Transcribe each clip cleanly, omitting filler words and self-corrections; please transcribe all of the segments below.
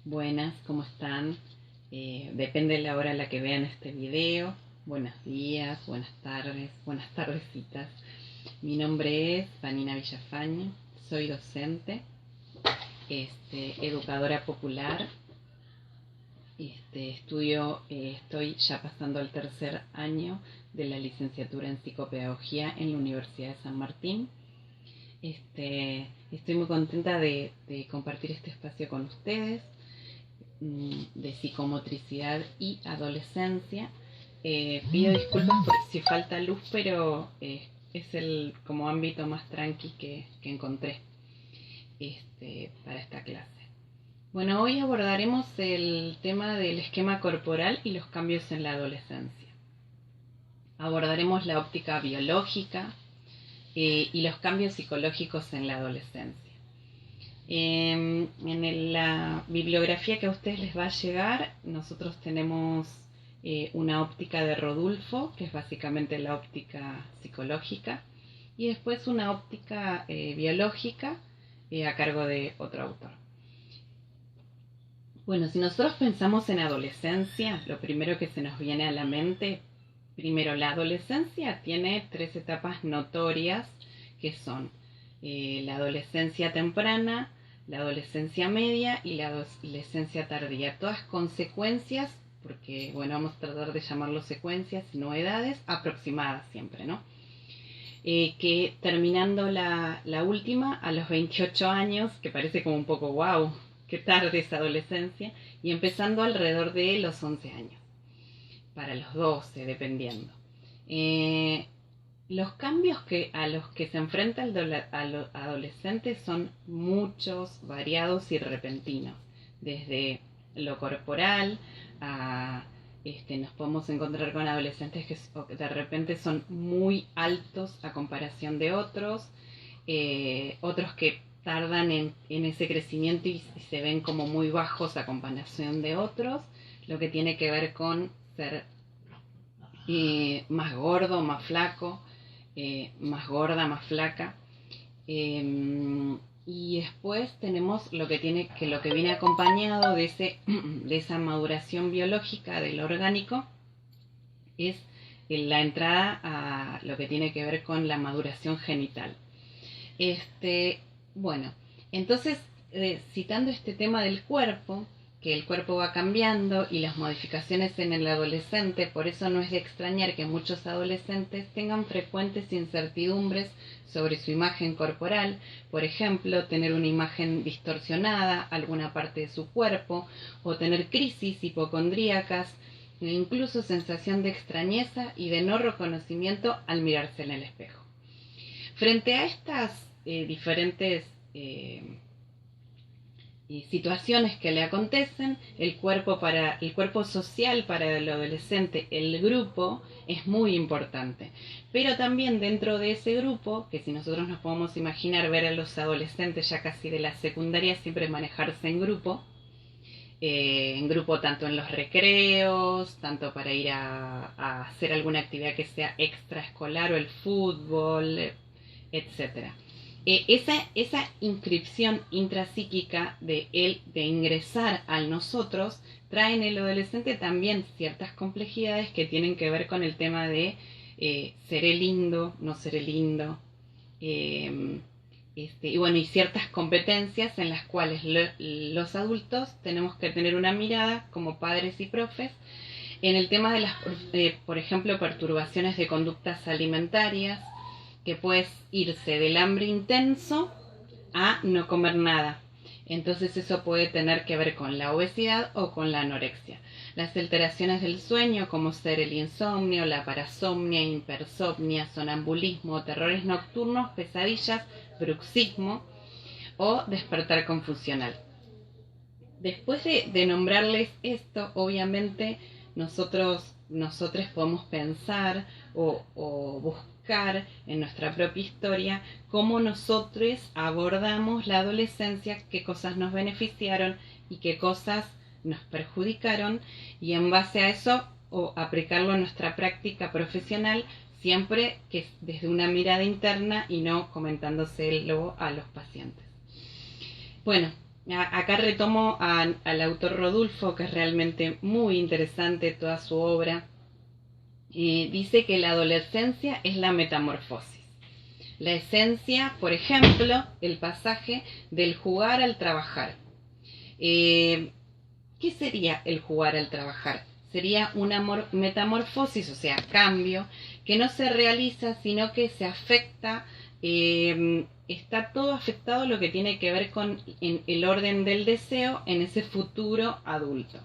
Buenas, ¿cómo están? Depende de la hora en la que vean este video. Buenos días, buenas tardecitas. Mi nombre es Vanina Villafañe, soy docente, educadora popular. Estoy ya pasando al tercer año de la licenciatura en psicopedagogía en la Universidad de San Martín. Estoy muy contenta de compartir este espacio con ustedes de psicomotricidad y adolescencia. Pido disculpas por si falta luz, pero es el como ámbito más tranqui que encontré para esta clase. Bueno, hoy abordaremos el tema del esquema corporal y los cambios en la adolescencia. Abordaremos la óptica biológica y los cambios psicológicos en la adolescencia. En la bibliografía que a ustedes les va a llegar, nosotros tenemos una óptica de Rodulfo, que es básicamente la óptica psicológica, y después una óptica biológica a cargo de otro autor. Bueno, si nosotros pensamos en adolescencia, lo primero que se nos viene a la mente, primero, la adolescencia tiene 3 etapas notorias, que son la adolescencia temprana, la adolescencia media y la adolescencia tardía. Todas consecuencias, porque bueno, vamos a tratar de llamarlo secuencias, no edades, aproximadas siempre, ¿no? Que terminando la última a los 28 años, que parece como un poco wow, qué tarde esa adolescencia, y empezando alrededor de los 11 años, para los 12, dependiendo. Los cambios a los que se enfrenta el adolescente son muchos, variados y repentinos. Desde lo corporal a nos podemos encontrar con adolescentes que de repente son muy altos a comparación de otros, otros que tardan en ese crecimiento y se ven como muy bajos a comparación de otros, lo que tiene que ver con ser más gordo, más flaco, más gorda, más flaca. Y después tenemos lo que viene acompañado de esa maduración biológica del orgánico, es la entrada a lo que tiene que ver con la maduración genital. Bueno, entonces, citando este tema del cuerpo, que el cuerpo va cambiando y las modificaciones en el adolescente, por eso no es de extrañar que muchos adolescentes tengan frecuentes incertidumbres sobre su imagen corporal, por ejemplo, tener una imagen distorsionada, alguna parte de su cuerpo, o tener crisis hipocondríacas, e incluso sensación de extrañeza y de no reconocimiento al mirarse en el espejo. Frente a estas diferentes situaciones que le acontecen, el cuerpo social para el adolescente, el grupo, es muy importante. Pero también dentro de ese grupo, que si nosotros nos podemos imaginar ver a los adolescentes ya casi de la secundaria siempre manejarse en grupo tanto en los recreos, tanto para ir a hacer alguna actividad que sea extraescolar o el fútbol, etcétera. Esa inscripción intrapsíquica de ingresar al nosotros trae en el adolescente también ciertas complejidades que tienen que ver con el tema de seré lindo, no seré lindo, y ciertas competencias en las cuales los adultos tenemos que tener una mirada como padres y profes en el tema de las, por ejemplo, perturbaciones de conductas alimentarias, que puedes irse del hambre intenso a no comer nada. Entonces eso puede tener que ver con la obesidad o con la anorexia. Las alteraciones del sueño, como ser el insomnio, la parasomnia, hipersomnia, sonambulismo, terrores nocturnos, pesadillas, bruxismo o despertar confusional. Después de nombrarles esto, obviamente nosotros podemos pensar o buscar en nuestra propia historia cómo nosotros abordamos la adolescencia, qué cosas nos beneficiaron y qué cosas nos perjudicaron, y en base a eso o aplicarlo en nuestra práctica profesional, siempre que es desde una mirada interna y no comentándoselo a los pacientes. Bueno, Acá retomo al autor Rodulfo, que es realmente muy interesante toda su obra. Dice que la adolescencia es la metamorfosis. La esencia, por ejemplo, el pasaje del jugar al trabajar. ¿Qué sería el jugar al trabajar? Sería una metamorfosis, o sea, cambio, que no se realiza, sino que se afecta, está todo afectado lo que tiene que ver con el orden del deseo en ese futuro adulto.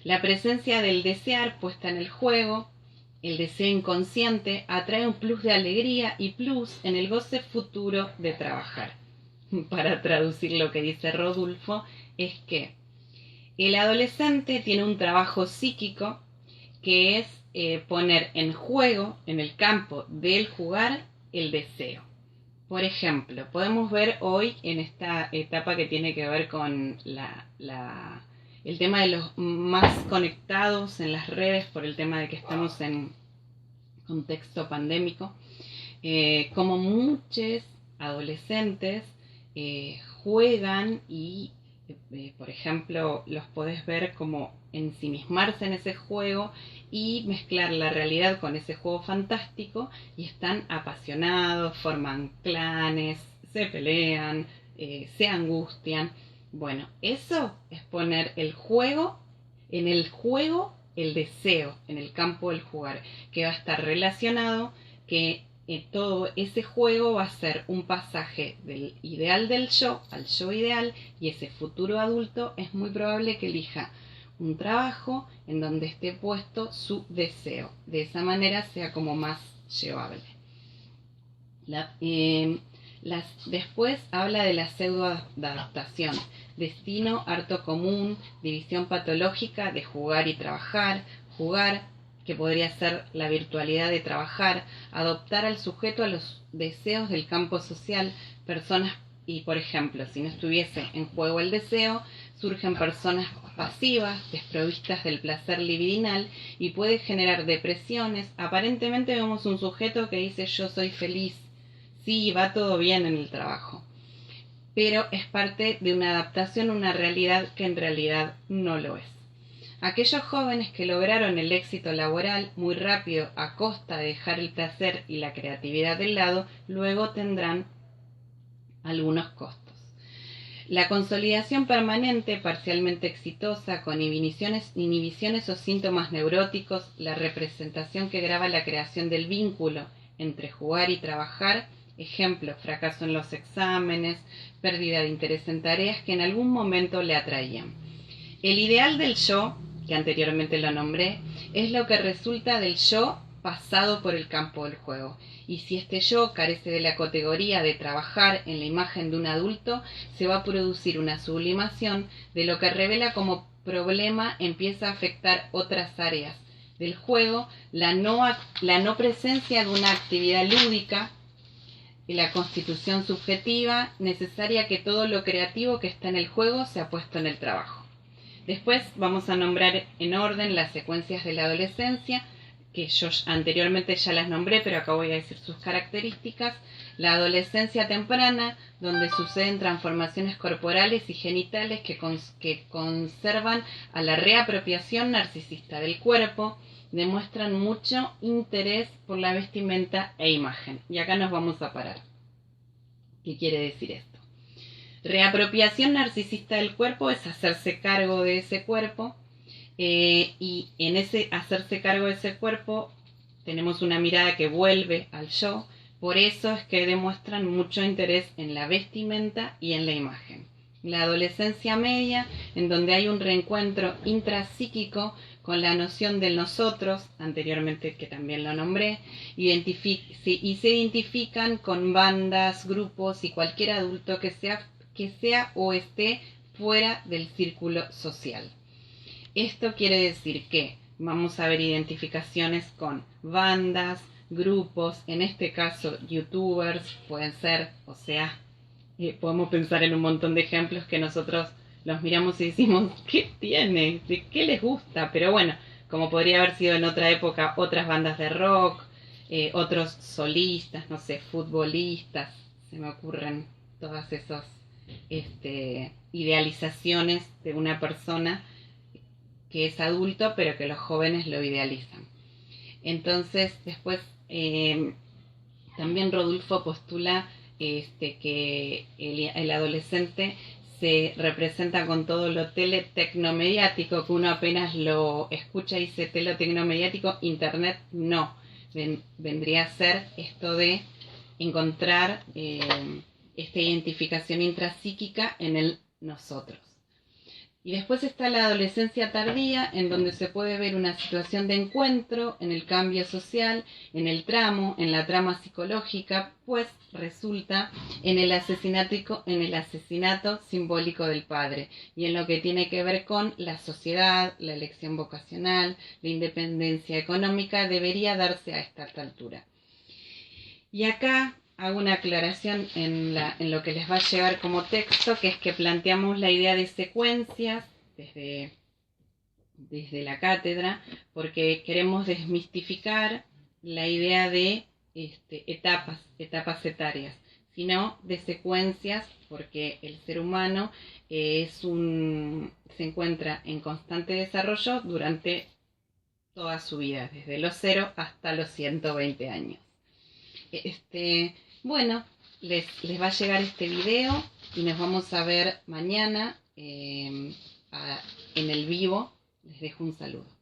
La presencia del desear puesta en el juego, el deseo inconsciente, atrae un plus de alegría y plus en el goce futuro de trabajar. Para traducir lo que dice Rodulfo, es que el adolescente tiene un trabajo psíquico que es poner en juego, en el campo del jugar, el deseo. Por ejemplo, podemos ver hoy en esta etapa que tiene que ver con el tema de los más conectados en las redes por el tema de que estamos en contexto pandémico, como muchos adolescentes juegan y por ejemplo, los podés ver como ensimismarse en ese juego y mezclar la realidad con ese juego fantástico y están apasionados, forman clanes, se pelean, se angustian. Bueno, eso es poner el juego, el deseo, en el campo del jugar, que va a estar relacionado, que todo ese juego va a ser un pasaje del ideal del yo al yo ideal, y ese futuro adulto es muy probable que elija un trabajo en donde esté puesto su deseo. De esa manera sea como más llevable. Después habla de la pseudoadaptación, destino, harto común, división patológica de jugar y trabajar, jugar, que podría ser la virtualidad de trabajar, adoptar al sujeto a los deseos del campo social, personas, y por ejemplo, si no estuviese en juego el deseo, surgen personas pasivas, desprovistas del placer libidinal, y puede generar depresiones. Aparentemente vemos un sujeto que dice yo soy feliz, sí, va todo bien en el trabajo, pero es parte de una adaptación a una realidad que en realidad no lo es. Aquellos jóvenes que lograron el éxito laboral muy rápido a costa de dejar el placer y la creatividad de lado, luego tendrán algunos costos. La consolidación permanente, parcialmente exitosa, con inhibiciones o síntomas neuróticos, la representación que graba la creación del vínculo entre jugar y trabajar, ejemplo, fracaso en los exámenes, pérdida de interés en tareas que en algún momento le atraían. El ideal del yo, que anteriormente lo nombré, es lo que resulta del yo pasado por el campo del juego. Y si este yo carece de la categoría de trabajar en la imagen de un adulto, se va a producir una sublimación de lo que revela como problema empieza a afectar otras áreas del juego, la no presencia de una actividad lúdica y la constitución subjetiva necesaria que todo lo creativo que está en el juego sea puesto en el trabajo. Después vamos a nombrar en orden las secuencias de la adolescencia, que yo anteriormente ya las nombré, pero acá voy a decir sus características. La adolescencia temprana, donde suceden transformaciones corporales y genitales que conservan a la reapropiación narcisista del cuerpo, demuestran mucho interés por la vestimenta e imagen. Y acá nos vamos a parar. ¿Qué quiere decir esto? Reapropiación narcisista del cuerpo es hacerse cargo de ese cuerpo, y en ese hacerse cargo de ese cuerpo tenemos una mirada que vuelve al yo. Por eso es que demuestran mucho interés en la vestimenta y en la imagen. La adolescencia media, en donde hay un reencuentro intrapsíquico con la noción del nosotros, anteriormente que también lo nombré, y se identifican con bandas, grupos y cualquier adulto que sea o esté fuera del círculo social. Esto quiere decir que vamos a ver identificaciones con bandas, grupos, en este caso youtubers, pueden ser, o sea, podemos pensar en un montón de ejemplos que nosotros los miramos y decimos, ¿qué tiene? ¿De qué les gusta? Pero bueno, como podría haber sido en otra época, otras bandas de rock, otros solistas, no sé, futbolistas, se me ocurren todos esos idealizaciones de una persona que es adulto, pero que los jóvenes lo idealizan. Entonces, después también Rodulfo postula que el adolescente se representa con todo lo teletecnomediático, que uno apenas lo escucha y dice teletecnomediático, internet no. Vendría a ser esto de encontrar esta identificación intrapsíquica en el nosotros. Y después está la adolescencia tardía, en donde se puede ver una situación de encuentro en el cambio social, en el tramo, en la trama psicológica, pues resulta en el asesinato simbólico del padre y en lo que tiene que ver con la sociedad, la elección vocacional, la independencia económica, debería darse a esta altura. Y acá hago una aclaración en lo que les va a llegar como texto, que es que planteamos la idea de secuencias desde la cátedra, porque queremos desmistificar la idea de etapas etarias, sino de secuencias, porque el ser humano se encuentra en constante desarrollo durante toda su vida, desde los 0 hasta los 120 años. Bueno, les va a llegar este video y nos vamos a ver mañana en el vivo. Les dejo un saludo.